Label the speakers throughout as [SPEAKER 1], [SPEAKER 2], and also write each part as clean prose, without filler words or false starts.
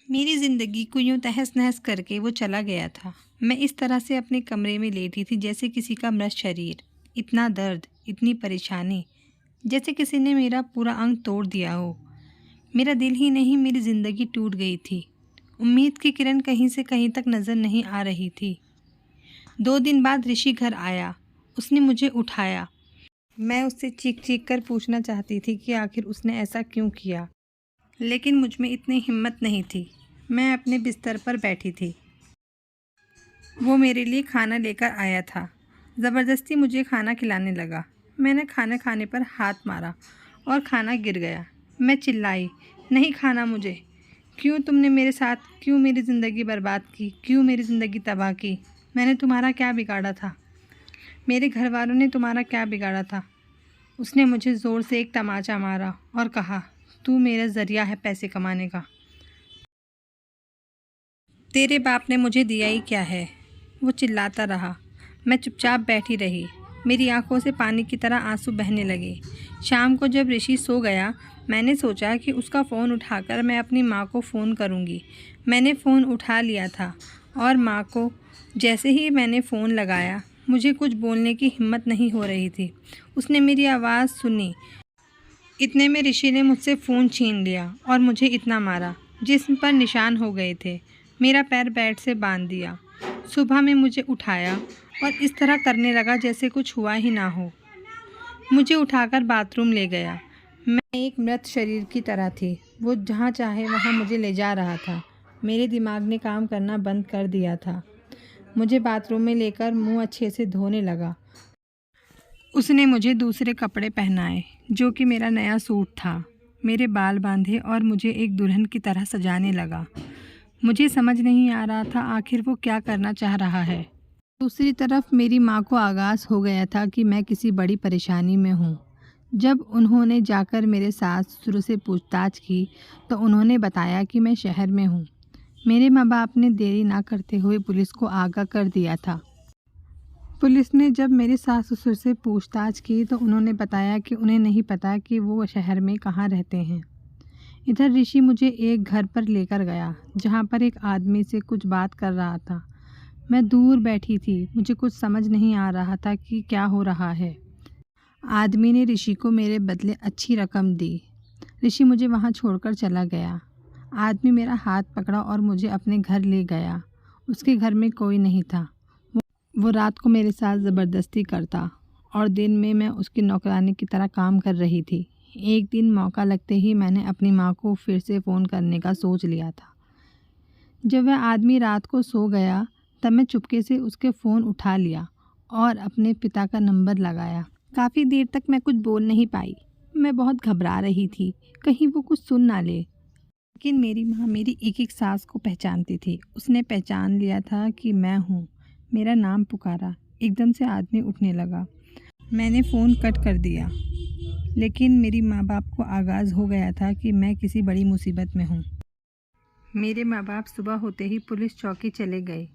[SPEAKER 1] मेरी ज़िंदगी को यूँ तहस-नहस करके वो चला गया था। मैं इस तरह से अपने कमरे में लेटी थी जैसे किसी का मृत शरीर। इतना दर्द, इतनी परेशानी, जैसे किसी ने मेरा पूरा अंग तोड़ दिया हो। मेरा दिल ही नहीं, मेरी ज़िंदगी टूट गई थी। उम्मीद की किरण कहीं से कहीं तक नज़र नहीं आ रही थी। 2 दिन बाद ऋषि घर आया। उसने मुझे उठाया। मैं उससे चीख-चीख कर पूछना चाहती थी कि आखिर उसने ऐसा क्यों किया, लेकिन मुझ में इतनी हिम्मत नहीं थी। मैं अपने बिस्तर पर बैठी थी। वो मेरे लिए खाना लेकर आया था। ज़बरदस्ती मुझे खाना खिलाने लगा। मैंने खाना खाने पर हाथ मारा और खाना गिर गया। मैं चिल्लाई, नहीं खाना मुझे। क्यों तुमने मेरे साथ, क्यों मेरी ज़िंदगी बर्बाद की, क्यों मेरी ज़िंदगी तबाह की? मैंने तुम्हारा क्या बिगाड़ा था? मेरे घर वालों ने तुम्हारा क्या बिगाड़ा था? उसने मुझे ज़ोर से एक तमाचा मारा और कहा, तू मेरा ज़रिया है पैसे कमाने का। तेरे बाप ने मुझे दिया ही क्या है? वो चिल्लाता रहा। मैं चुपचाप बैठी रही। मेरी आंखों से पानी की तरह आंसू बहने लगे। शाम को जब ऋषि सो गया, मैंने सोचा कि उसका फ़ोन उठाकर मैं अपनी माँ को फ़ोन करूँगी। मैंने फ़ोन उठा लिया था और माँ को जैसे ही मैंने फ़ोन लगाया, मुझे कुछ बोलने की हिम्मत नहीं हो रही थी। उसने मेरी आवाज़ सुनी। इतने में ऋषि ने मुझसे फ़ोन छीन लिया और मुझे इतना मारा, जिस्म पर निशान हो गए थे। मेरा पैर बेड से बांध दिया। सुबह में मुझे उठाया और इस तरह करने लगा जैसे कुछ हुआ ही ना हो। मुझे उठाकर बाथरूम ले गया। मैं एक मृत शरीर की तरह थी। वो जहाँ चाहे वहाँ मुझे ले जा रहा था। मेरे दिमाग ने काम करना बंद कर दिया था। मुझे बाथरूम में लेकर मुँह अच्छे से धोने लगा। उसने मुझे दूसरे कपड़े पहनाए, जो कि मेरा नया सूट था। मेरे बाल बांधे और मुझे एक दुल्हन की तरह सजाने लगा। मुझे समझ नहीं आ रहा था आखिर वो क्या करना चाह रहा है। दूसरी तरफ मेरी माँ को आगाज़ हो गया था कि मैं किसी बड़ी परेशानी में हूँ। जब उन्होंने जाकर मेरे सास-ससुर से पूछताछ की, तो उन्होंने बताया कि मैं शहर में हूँ। मेरे माँ-बाप ने देरी ना करते हुए पुलिस को आगाह कर दिया था। पुलिस ने जब मेरे सास-ससुर से पूछताछ की, तो उन्होंने बताया कि उन्हें नहीं पता कि वो शहर में कहाँ रहते हैं। इधर ऋषि मुझे एक घर पर लेकर गया, जहाँ पर एक आदमी से कुछ बात कर रहा था। मैं दूर बैठी थी। मुझे कुछ समझ नहीं आ रहा था कि क्या हो रहा है। आदमी ने ऋषि को मेरे बदले अच्छी रकम दी। ऋषि मुझे वहाँ छोड़कर चला गया। आदमी मेरा हाथ पकड़ा और मुझे अपने घर ले गया। उसके घर में कोई नहीं था। वो रात को मेरे साथ ज़बरदस्ती करता और दिन में मैं उसकी नौकरानी की तरह काम कर रही थी। एक दिन मौका लगते ही मैंने अपनी माँ को फिर से फ़ोन करने का सोच लिया था। जब वह आदमी रात को सो गया, तब मैं चुपके से उसके फ़ोन उठा लिया और अपने पिता का नंबर लगाया। काफ़ी देर तक मैं कुछ बोल नहीं पाई। मैं बहुत घबरा रही थी, कहीं वो कुछ सुन ना ले। लेकिन मेरी माँ मेरी एक-एक सांस को पहचानती थी। उसने पहचान लिया था कि मैं हूँ। मेरा नाम पुकारा। एकदम से आदमी उठने लगा। मैंने फ़ोन कट कर दिया, लेकिन मेरी माँ-बाप को आगाज़ हो गया था कि मैं किसी बड़ी मुसीबत में हूँ। मेरे माँ-बाप सुबह होते ही पुलिस चौकी चले गए।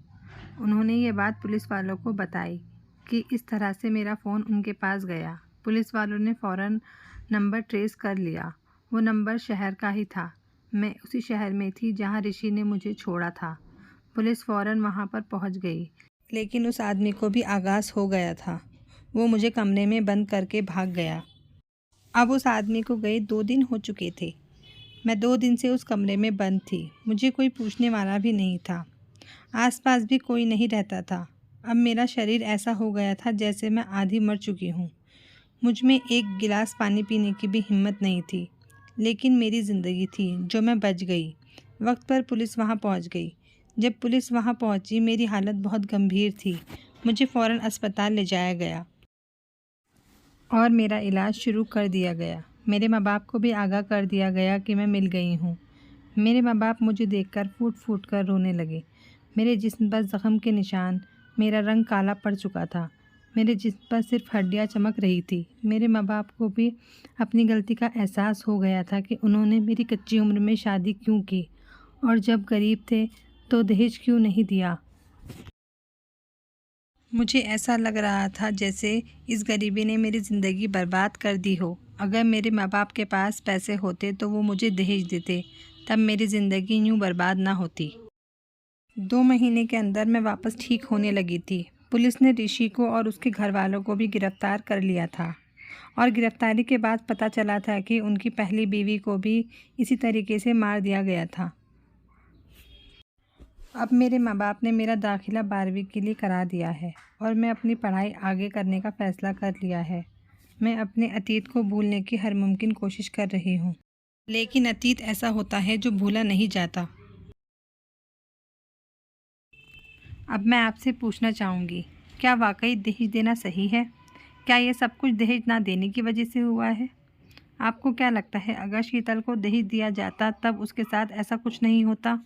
[SPEAKER 1] उन्होंने ये बात पुलिस वालों को बताई कि इस तरह से मेरा फ़ोन उनके पास गया। पुलिस वालों ने फ़ौरन नंबर ट्रेस कर लिया। वो नंबर शहर का ही था। मैं उसी शहर में थी जहाँ ऋषि ने मुझे छोड़ा था। पुलिस फ़ौरन वहाँ पर पहुँच गई, लेकिन उस आदमी को भी आगाज़ हो गया था। वो मुझे कमरे में बंद करके भाग गया। अब उस आदमी को गए 2 दिन हो चुके थे। मैं 2 दिन से उस कमरे में बंद थी। मुझे कोई पूछने वाला भी नहीं था। आसपास भी कोई नहीं रहता था। अब मेरा शरीर ऐसा हो गया था जैसे मैं आधी मर चुकी हूँ। मुझ में एक गिलास पानी पीने की भी हिम्मत नहीं थी। लेकिन मेरी ज़िंदगी थी जो मैं बच गई। वक्त पर पुलिस वहाँ पहुँच गई। जब पुलिस वहाँ पहुँची, मेरी हालत बहुत गंभीर थी। मुझे फ़ौरन अस्पताल ले जाया गया और मेरा इलाज शुरू कर दिया गया। मेरे माँ बाप को भी आगाह कर दिया गया कि मैं मिल गई हूँ। मेरे माँ बाप मुझे देखकर फूट फूट कर रोने लगे। मेरे जिस्म पर ज़ख्म के निशान, मेरा रंग काला पड़ चुका था। मेरे जिस्म पर सिर्फ हड्डियाँ चमक रही थी। मेरे माँ बाप को भी अपनी गलती का एहसास हो गया था कि उन्होंने मेरी कच्ची उम्र में शादी क्यों की और जब गरीब थे तो दहेज क्यों नहीं दिया। मुझे ऐसा लग रहा था जैसे इस गरीबी ने मेरी ज़िंदगी बर्बाद कर दी हो। अगर मेरे माँ बाप के पास पैसे होते तो वो मुझे दहेज देते, तब मेरी ज़िंदगी यूँ बर्बाद ना होती। 2 महीने के अंदर मैं वापस ठीक होने लगी थी। पुलिस ने ऋषि को और उसके घर वालों को भी गिरफ्तार कर लिया था और गिरफ्तारी के बाद पता चला था कि उनकी पहली बीवी को भी इसी तरीके से मार दिया गया था। अब मेरे माँ बाप ने मेरा दाखिला 12वीं के लिए करा दिया है और मैं अपनी पढ़ाई आगे करने का फ़ैसला कर लिया है। मैं अपने अतीत को भूलने की हर मुमकिन कोशिश कर रही हूँ, लेकिन अतीत ऐसा होता है जो भूला नहीं जाता। अब मैं आपसे पूछना चाहूँगी, क्या वाकई दहेज देना सही है? क्या ये सब कुछ दहेज ना देने की वजह से हुआ है? आपको क्या लगता है, अगर शीतल को दहेज दिया जाता तब उसके साथ ऐसा कुछ नहीं होता?